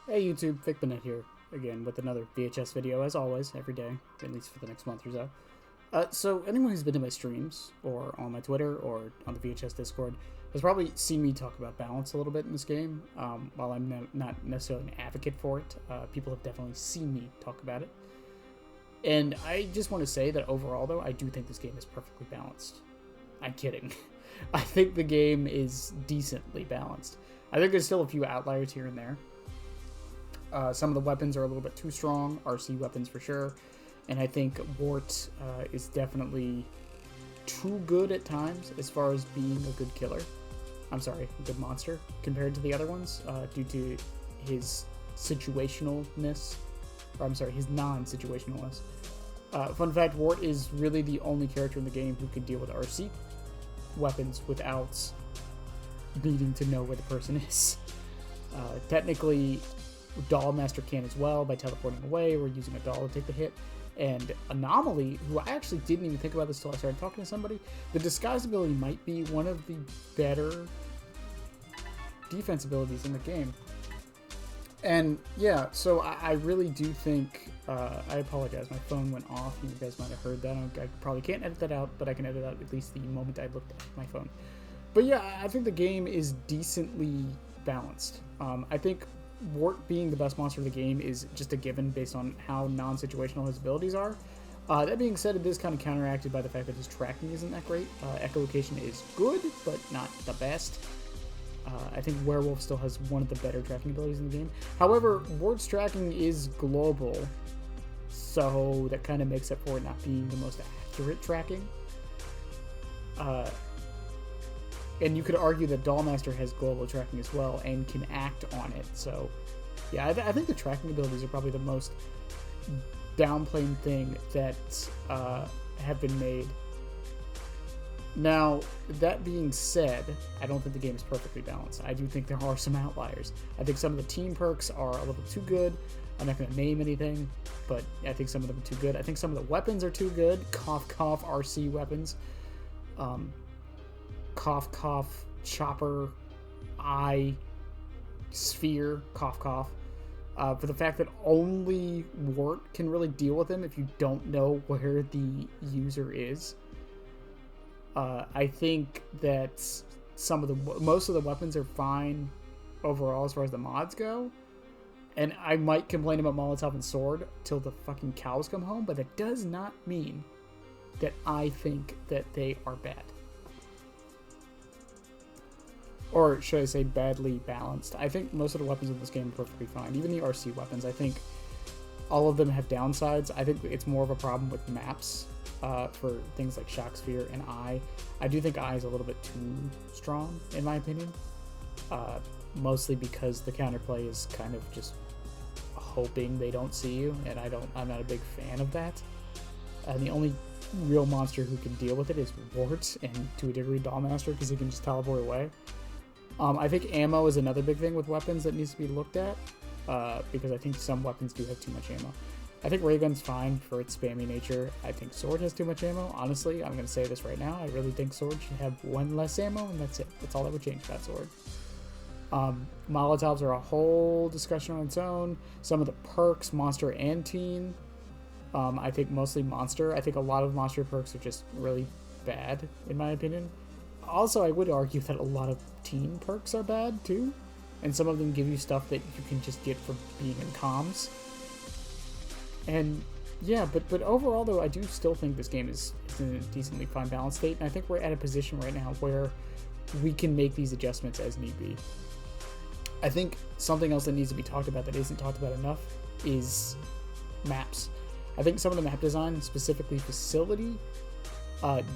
Hey YouTube, Figbanet here, again with another VHS video, as always, every day, at least for the next month or so. So anyone who's been to my streams, or on my Twitter, or on the VHS Discord, has probably seen me talk about balance a little bit in this game. While I'm not necessarily an advocate for it, people have definitely seen me talk about it. And I just want to say that overall, though, I do think this game is perfectly balanced. I'm kidding. I think the game is decently balanced. I think there's still a few outliers here and there. Some of the weapons are a little bit too strong, RC weapons for sure, and I think Wart is definitely too good at times as far as being a good killer. I'm sorry, a good monster compared to the other ones due to his situationalness, or I'm sorry, his non-situationalness. Fun fact, Wart is really the only character in the game who can deal with RC weapons without needing to know where the person is. Technically, Doll Master can as well by teleporting away or using a doll to take the hit. And Anomaly, who I actually didn't even think about this till I started talking to somebody, the disguise ability might be one of the better defense abilities in the game. And yeah, so I really do think, I apologize, my phone went off, you guys might have heard that. I probably can't edit that out, but I can edit out at least the moment I looked at my phone. But yeah, I think the game is decently balanced. I think Wart being the best monster of the game is just a given based on how non-situational his abilities are. That being said, it is kind of counteracted by the fact that his tracking isn't that great. Echolocation is good, but not the best. I think Werewolf still has one of the better tracking abilities in the game. However, Wart's tracking is global, so that kind of makes up for it not being the most accurate tracking. And you could argue that Dollmaster has global tracking as well and can act on it. So, yeah, I think the tracking abilities are probably the most downplayed thing that have been made. Now, that being said, I don't think the game is perfectly balanced. I do think there are some outliers. I think some of the team perks are a little too good. I'm not going to name anything, but I think some of them are too good. I think some of the weapons are too good. Cough, cough, RC weapons. Cough, cough, chopper, eye, sphere, cough, cough. For the fact that only Wart can really deal with him if you don't know where the user is. I think that most of the weapons are fine overall as far as the mods go. And I might complain about Molotov and Sword till the fucking cows come home, but that does not mean that I think that they are bad. Or should I say badly balanced. I think most of the weapons in this game are perfectly fine. Even the RC weapons, I think all of them have downsides. I think it's more of a problem with maps for things like Shock Sphere and Eye. I do think Eye is a little bit too strong, in my opinion. Mostly because the counterplay is kind of just hoping they don't see you, and I'm not a big fan of that. And the only real monster who can deal with it is Wart, and to a degree Dollmaster, because he can just teleport away. I think ammo is another big thing with weapons that needs to be looked at, because I think some weapons do have too much ammo. I think Ray Gun's fine for its spammy nature. I think Sword has too much ammo. Honestly, I'm going to say this right now. I really think Sword should have one less ammo, and that's it. That's all that would change that Sword. Molotovs are a whole discussion on its own. Some of the perks, Monster and Teen. I think mostly Monster. I think a lot of Monster perks are just really bad, in my opinion. Also, I would argue that a lot of Teen perks are bad, too. And some of them give you stuff that you can just get from being in comms. And, yeah, but overall, though, I do still think this game is in a decently fine balanced state. And I think we're at a position right now where we can make these adjustments as need be. I think something else that needs to be talked about that isn't talked about enough is maps. I think some of the map design, specifically Facility,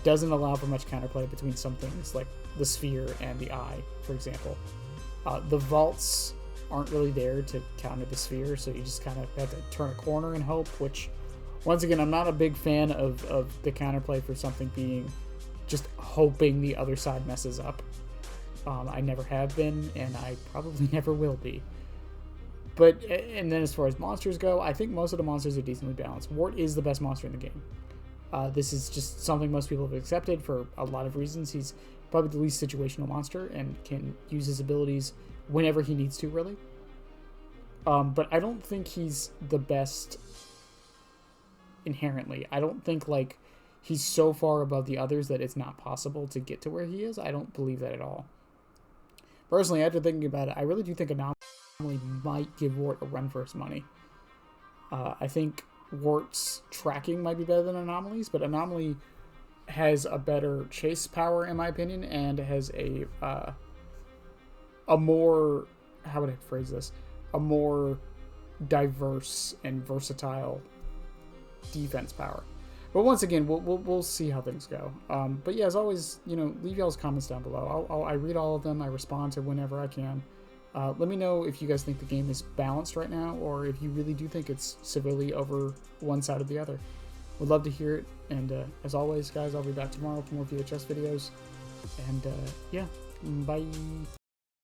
doesn't allow for much counterplay between some things, like the Sphere and the Eye, for example. The vaults aren't really there to counter the Sphere, so you just kind of have to turn a corner and hope, which, once again, I'm not a big fan of the counterplay for something being just hoping the other side messes up. I never have been, and I probably never will be. But, and then as far as monsters go, I think most of the monsters are decently balanced. Wart is the best monster in the game. This is just something most people have accepted for a lot of reasons. He's probably the least situational monster and can use his abilities whenever he needs to, really. But I don't think he's the best inherently. I don't think, like, he's so far above the others that it's not possible to get to where he is. I don't believe that at all. Personally, after thinking about it, I really do think Anomaly might give Wart a run for his money. I think Wart's tracking might be better than Anomaly's, but Anomaly has a better chase power, in my opinion, and has a more, how would I phrase this? A more diverse and versatile defense power. But once again, we'll see how things go. But yeah, as always, leave y'all's comments down below. I read all of them. I respond to whenever I can. Let me know if you guys think the game is balanced right now, or if you really do think it's severely over one side or the other. Would love to hear it. And as always, guys, I'll be back tomorrow for more VHS videos. And yeah, bye.